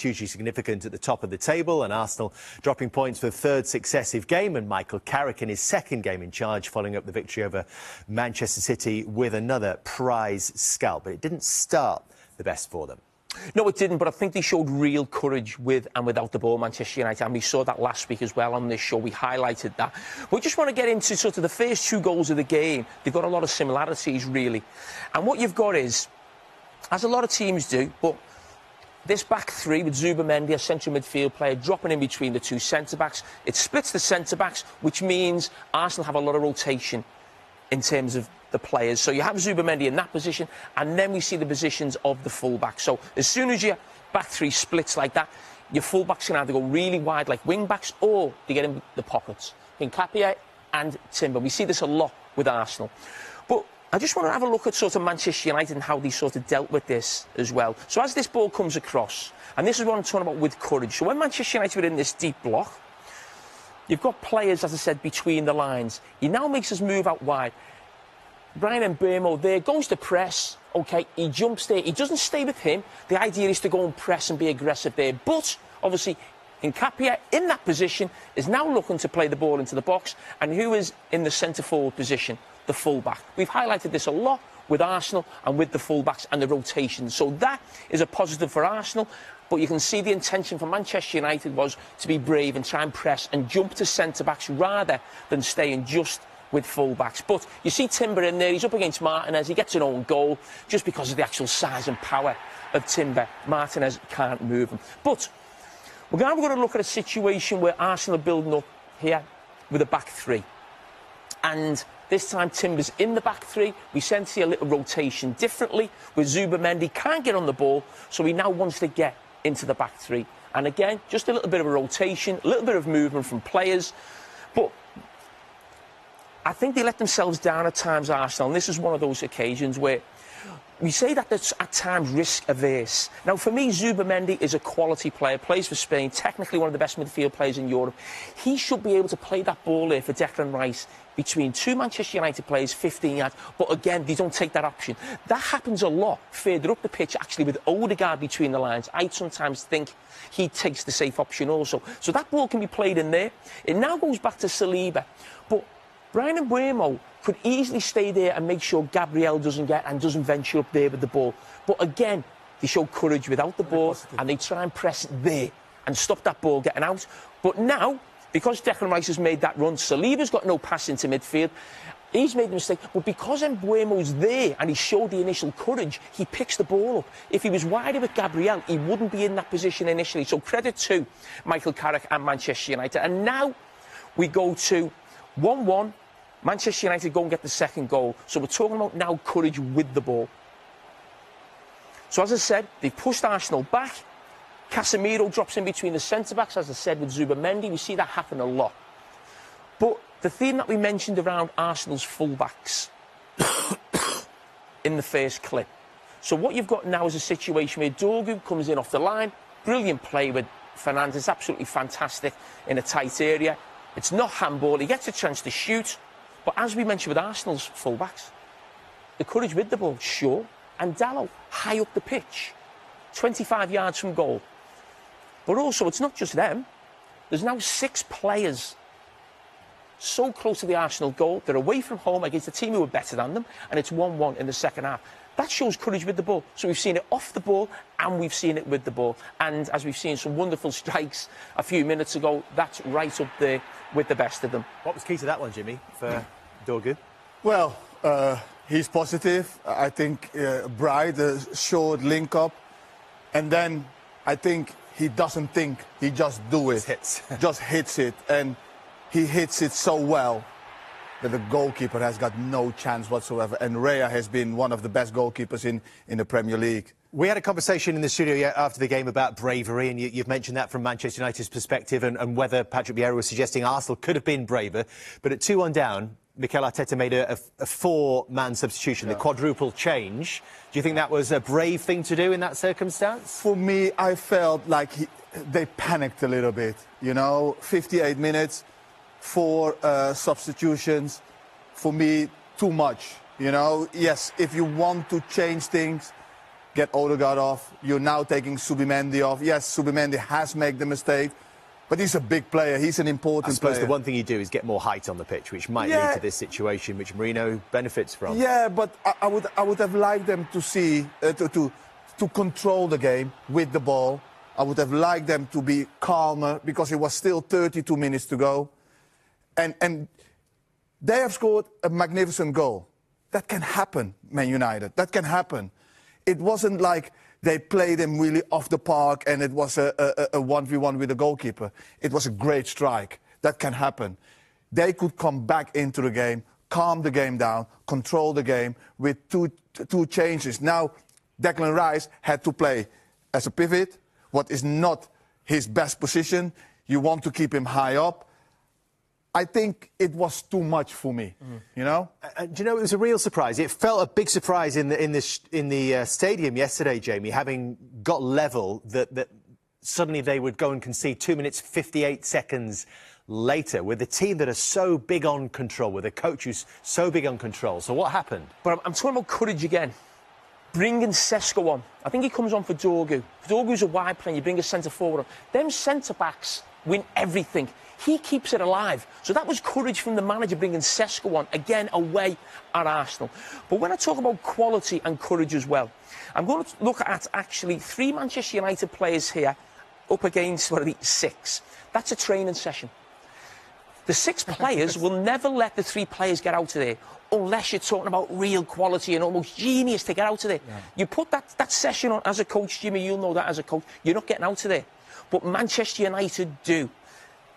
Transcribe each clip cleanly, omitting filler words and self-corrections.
hugely significant at the top of the table, and Arsenal dropping points for the third successive game, and Michael Carragher in his second game in charge, following up the victory over Manchester City with another prize scalp. But it didn't start the best for them. No, it didn't, but I think they showed real courage with and without the ball, Manchester United, and we saw that last week as well on this show. We highlighted that. We just want to get into sort of the first two goals of the game. They've got a lot of similarities, really. And what you've got is, as a lot of teams do, but this back three with Zubimendi, a central midfield player, dropping in between the two centre-backs. It splits the centre-backs, which means Arsenal have a lot of rotation in terms of the players. So you have Zubimendi in that position, and then we see the positions of the full-back. So as soon as your back three splits like that, your full-backs can either go really wide like wing-backs, or they get in the pockets. In Carragher and Timber. We see this a lot with Arsenal. But I just want to have a look at sort of Manchester United and how they sort of dealt with this as well. So as this ball comes across, and this is what I'm talking about with courage. So when Manchester United were in this deep block, you've got players, as I said, between the lines. He now makes us move out wide. Bryan Mbeumo there goes to press. OK, he jumps there. He doesn't stay with him. The idea is to go and press and be aggressive there. But, obviously, Carragher in that position is now looking to play the ball into the box. And who is in the centre-forward position? The full-back. We've highlighted this a lot with Arsenal and with the full-backs and the rotations. So that is a positive for Arsenal. But you can see the intention for Manchester United was to be brave and try and press and jump to centre-backs rather than staying just with full-backs. But you see Timber in there, he's up against Martinez, he gets an own goal just because of the actual size and power of Timber. Martinez can't move him. But we're going to look at a situation where Arsenal are building up here with a back three. And this time Timber's in the back three. We tend to see a little rotation differently with Zubimendi. Can't get on the ball, so he now wants to get into the back three. And again, just a little bit of a rotation, a little bit of movement from players. But I think they let themselves down at times, Arsenal, and this is one of those occasions where we say that they're at times risk-averse. Now, for me, Zubimendi is a quality player, plays for Spain, technically one of the best midfield players in Europe. He should be able to play that ball there for Declan Rice between two Manchester United players, 15 yards. But again, they don't take that option. That happens a lot further up the pitch, actually, with Odegaard between the lines. I sometimes think he takes the safe option also. So that ball can be played in there. It now goes back to Saliba. But Bryan Mbeumo could easily stay there and make sure Gabriel doesn't venture up there with the ball. But again, they show courage without the ball, and they try and press there and stop that ball getting out. But now, because Declan Rice has made that run, Saliba's got no pass into midfield. He's made the mistake, but because Mbeumo's there and he showed the initial courage, he picks the ball up. If he was wider with Gabriel, he wouldn't be in that position initially. So credit to Michael Carragher and Manchester United. And now we go to 1-1. Manchester United go and get the second goal. So we're talking about now courage with the ball. So as I said, they've pushed Arsenal back. Casemiro drops in between the centre-backs, as I said, with Zubimendi. We see that happen a lot. But the theme that we mentioned around Arsenal's full-backs in the first clip. So what you've got now is a situation where Dorgu comes in off the line. Brilliant play with Fernandes, absolutely fantastic in a tight area. It's not handball. He gets a chance to shoot. But as we mentioned with Arsenal's full-backs, the courage with the ball, sure, and Dalot high up the pitch, 25 yards from goal. But also, it's not just them. There's now 6 players so close to the Arsenal goal. They're away from home against a team who are better than them, and it's 1-1 in the second half. That shows courage with the ball. So we've seen it off the ball, and we've seen it with the ball. And as we've seen some wonderful strikes a few minutes ago, that's right up there with the best of them. What was key to that one, Jimmy, for Dorgu? Well, he's positive. I think Bright showed link-up. And then I think he doesn't think, he just do it. Just hits it. And he hits it so well that the goalkeeper has got no chance whatsoever. And Raya has been one of the best goalkeepers in the Premier League. We had a conversation in the studio after the game about bravery, and you've mentioned that from Manchester United's perspective, and whether Patrick Vieira was suggesting Arsenal could have been braver. But at 2-1 down, Mikel Arteta made a 4-man substitution, the quadruple change. Do you think that was a brave thing to do in that circumstance? For me, I felt like they panicked a little bit. You know, 58 minutes, 4 substitutions. For me, too much. You know, yes, if you want to change things, get Odegaard off. You're now taking Subimendi off. Yes, Subimendi has made the mistake, but he's a big player. He's an important I suppose player. the one thing you do is get more height on the pitch, which might lead to this situation, which Mourinho benefits from. Yeah, but I would have liked them to see to control the game with the ball. I would have liked them to be calmer because it was still 32 minutes to go, and they have scored a magnificent goal. That can happen, Man United. That can happen. It wasn't like they played him really off the park and it was a 1v1 with the goalkeeper. It was a great strike. That can happen. They could come back into the game, calm the game down, control the game with two changes. Now, Declan Rice had to play as a pivot, what is not his best position. You want to keep him high up. I think it was too much for me, you know? Do you know, it was a real surprise. It felt a big surprise in the stadium yesterday, Jamie, having got level, that suddenly they would go and concede 2 minutes, 58 seconds later with a team that are so big on control, with a coach who's so big on control. So what happened? But I'm talking about courage again. Bringing Sesko on. I think he comes on for Dorgu. Dorgu's a wide player, you bring a centre-forward on. Them centre-backs win everything. He keeps it alive. So that was courage from the manager, bringing Sesko on, again, away at Arsenal. But when I talk about quality and courage as well, I'm going to look at actually 3 Manchester United players here up against, 6. That's a training session. The 6 players will never let the 3 players get out of there unless you're talking about real quality and almost genius to get out of there. Yeah. You put that session on as a coach, Jimmy, you'll know that as a coach, you're not getting out of there. But Manchester United do.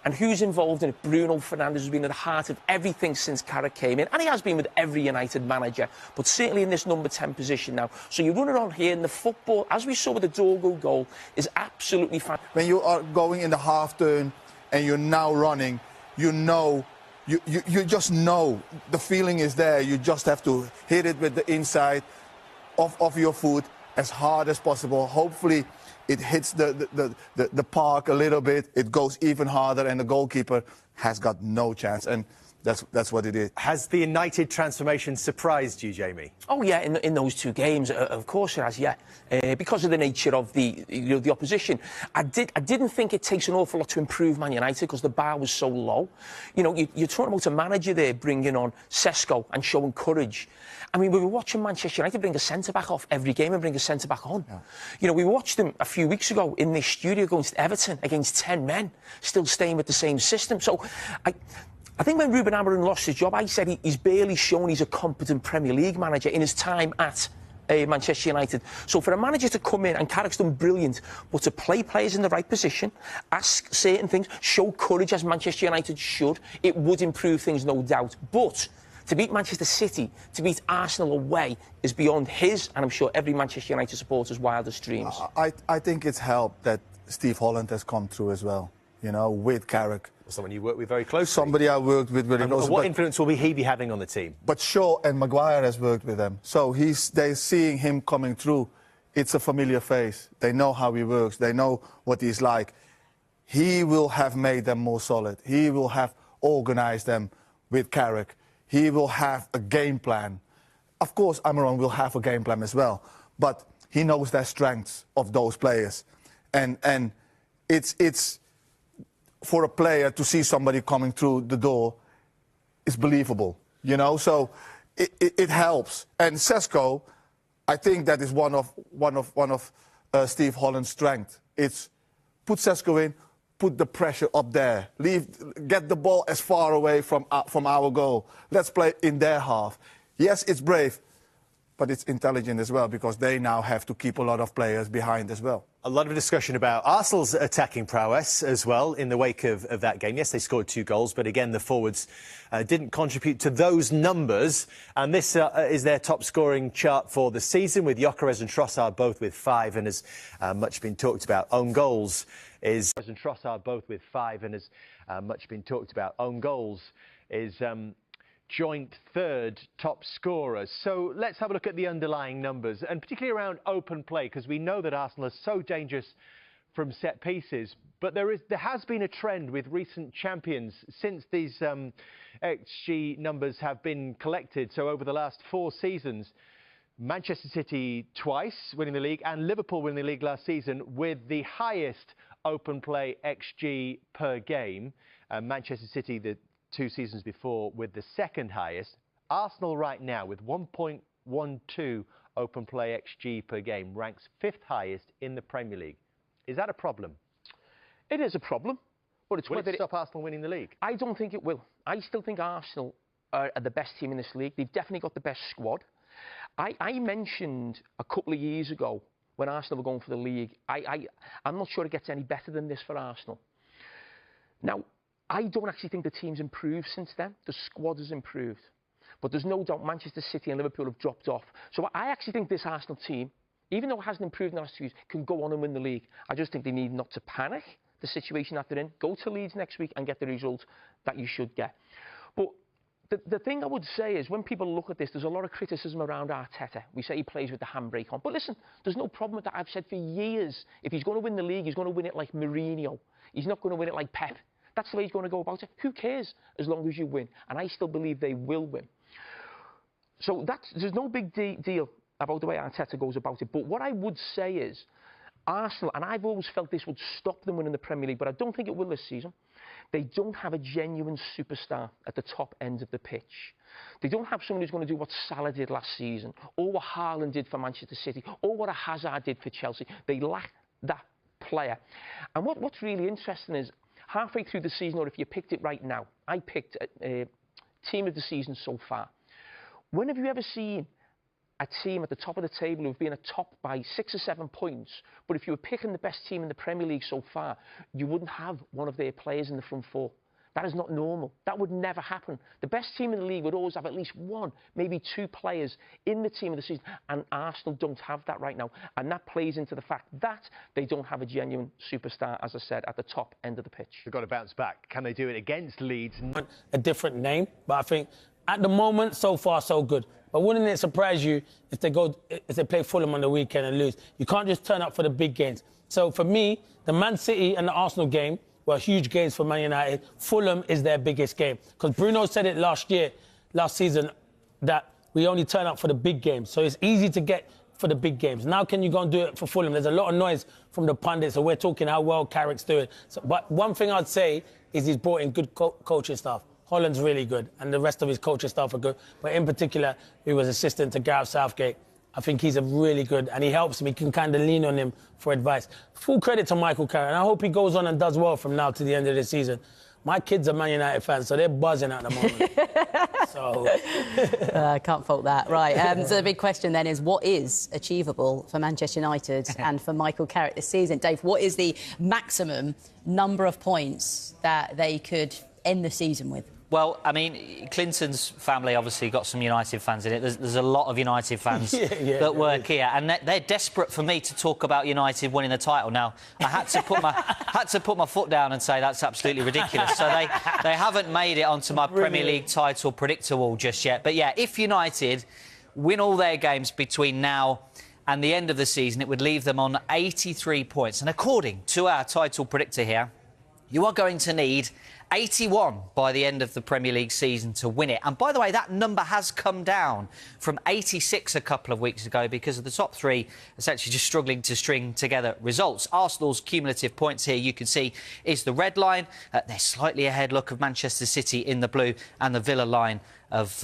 And who's involved in it? Bruno Fernandes has been at the heart of everything since Carragher came in. And he has been with every United manager, but certainly in this number 10 position now. So you run around here, and the football, as we saw with the Dorgu goal, is absolutely fine. When you are going in the half turn and you're now running, you know, you just know the feeling is there. You just have to hit it with the inside of your foot as hard as possible. Hopefully it hits the park a little bit, it goes even harder, and the goalkeeper has got no chance. And that's what it is. Has the United transformation surprised you, Jamie? Oh, yeah, in those 2 games, of course it has, yeah. Because of the nature of the opposition. I didn't think it takes an awful lot to improve Man United because the bar was so low. You know, you're talking about a manager there bringing on Sesko and showing courage. I mean, we were watching Manchester United bring a centre-back off every game and bring a centre-back on. Yeah. You know, we watched them a few weeks ago in this studio going to Everton against 10 men, still staying with the same system. So I think when Ruben Amorim lost his job, I said he's barely shown he's a competent Premier League manager in his time at Manchester United. So for a manager to come in, and Carragher's done brilliant, but to play players in the right position, ask certain things, show courage as Manchester United should, it would improve things, no doubt. But to beat Manchester City, to beat Arsenal away, is beyond his, and I'm sure every Manchester United supporter's wildest dreams. I think it's helped that Steve Holland has come through as well, you know, with Carragher. Someone you work with very closely. Somebody I worked with very closely. What influence will he be having on the team? But Shaw and Maguire has worked with them. So they're seeing him coming through. It's a familiar face. They know how he works. They know what he's like. He will have made them more solid. He will have organised them with Carragher. He will have a game plan. Of course, Amorim will have a game plan as well. But he knows their strengths of those players. And it's for a player to see somebody coming through the door is believable, you know. So it helps. And Sesko, I think that is one of Steve Holland's strengths. It's put Sesko in, put the pressure up there, get the ball as far away from our goal. Let's play in their half. Yes, it's brave, but it's intelligent as well, because they now have to keep a lot of players behind as well. A lot of discussion about Arsenal's attacking prowess as well in the wake of that game. Yes, they scored 2 goals, but again, the forwards didn't contribute to those numbers. And this is their top-scoring chart for the season, with Gyökeres and Trossard both with 5, and as much been talked about, own goals is... And Trossard both with 5, and as much been talked about, own goals is... joint 3rd top scorers. So let's have a look at the underlying numbers, and particularly around open play, because we know that Arsenal is so dangerous from set pieces. But there has been a trend with recent champions since these XG numbers have been collected. So over the last 4 seasons, Manchester City twice winning the league and Liverpool winning the league last season with the highest open play XG per game. Manchester City the 2 seasons before with the second highest. Arsenal right now with 1.12 open play XG per game ranks 5th highest in the Premier League. Is that a problem? It is a problem. But it's will it stop Arsenal winning the league? I don't think it will. I still think Arsenal are the best team in this league. They've definitely got the best squad. I mentioned a couple of years ago when Arsenal were going for the league, I'm not sure it gets any better than this for Arsenal. Now, I don't actually think the team's improved since then. The squad has improved. But there's no doubt Manchester City and Liverpool have dropped off. So I actually think this Arsenal team, even though it hasn't improved in the last 2 years, can go on and win the league. I just think they need not to panic the situation that they're in. Go to Leeds next week and get the result that you should get. But the thing I would say is when people look at this, there's a lot of criticism around Arteta. We say he plays with the handbrake on. But listen, there's no problem with that. I've said for years, if he's going to win the league, he's going to win it like Mourinho. He's not going to win it like Pep. That's the way he's going to go about it. Who cares as long as you win? And I still believe they will win. So there's no big deal about the way Arteta goes about it. But what I would say is Arsenal, and I've always felt this would stop them winning the Premier League, but I don't think it will this season. They don't have a genuine superstar at the top end of the pitch. They don't have someone who's going to do what Salah did last season, or what Haaland did for Manchester City, or what a Hazard did for Chelsea. They lack that player. And what's really interesting is, halfway through the season, or if you picked it right now, I picked a team of the season so far. When have you ever seen a team at the top of the table who've been a top by 6 or 7 points, but if you were picking the best team in the Premier League so far, you wouldn't have one of their players in the front 4? That is not normal. That would never happen. The best team in the league would always have at least 1, maybe 2 players in the team of the season, and Arsenal don't have that right now. And that plays into the fact that they don't have a genuine superstar, as I said, at the top end of the pitch. They've got to bounce back. Can they do it against Leeds? A different name, but I think at the moment, so far, so good. But wouldn't it surprise you if they play Fulham on the weekend and lose? You can't just turn up for the big games. So for me, the Man City and the Arsenal game were huge games for Man United. Fulham is their biggest game. Because Bruno said it last season, that we only turn up for the big games. So it's easy to get for the big games. Now can you go and do it for Fulham? There's a lot of noise from the pundits, so we're talking how well Carragher's doing. But one thing I'd say is he's brought in good coaching staff. Holland's really good, and the rest of his coaching staff are good. But in particular, he was assistant to Gareth Southgate. I think he's a really good, and he helps him. He can kind of lean on him for advice. Full credit to Michael Carragher, and I hope he goes on and does well from now to the end of the season. My kids are Man United fans, so they're buzzing at the moment. I can't fault that. Right, so the big question then is, what is achievable for Manchester United and for Michael Carragher this season? Dave, what is the maximum number of points that they could end the season with? Well, I mean, Clinton's family obviously got some United fans in it. There's a lot of United fans that work here, and they're desperate for me to talk about United winning the title. Now, I had to put my foot down and say that's absolutely ridiculous. So they haven't made it onto my Premier League title predictor wall just yet. But yeah, if United win all their games between now and the end of the season, it would leave them on 83 points. And according to our title predictor here, you are going to need 81 by the end of the Premier League season to win it. And by the way, that number has come down from 86 a couple of weeks ago because of the top 3 essentially just struggling to string together results. Arsenal's cumulative points here, you can see, is the red line. They're slightly ahead, look, of Manchester City in the blue, and the Villa line of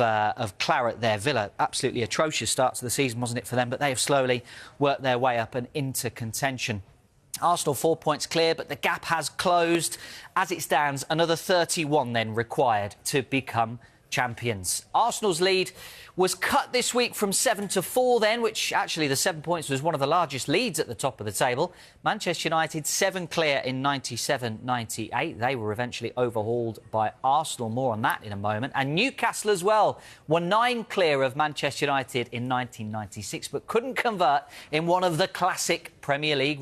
claret there. Villa, absolutely atrocious start to the season, wasn't it, for them? But they have slowly worked their way up and into contention. Arsenal 4 points clear, but the gap has closed. As it stands, another 31 then required to become champions. Arsenal's lead was cut this week from 7 to 4 then, which actually the 7 points was one of the largest leads at the top of the table. Manchester United 7 clear in 97-98. They were eventually overhauled by Arsenal. More on that in a moment. And Newcastle as well were 9 clear of Manchester United in 1996, but couldn't convert in one of the classic Premier League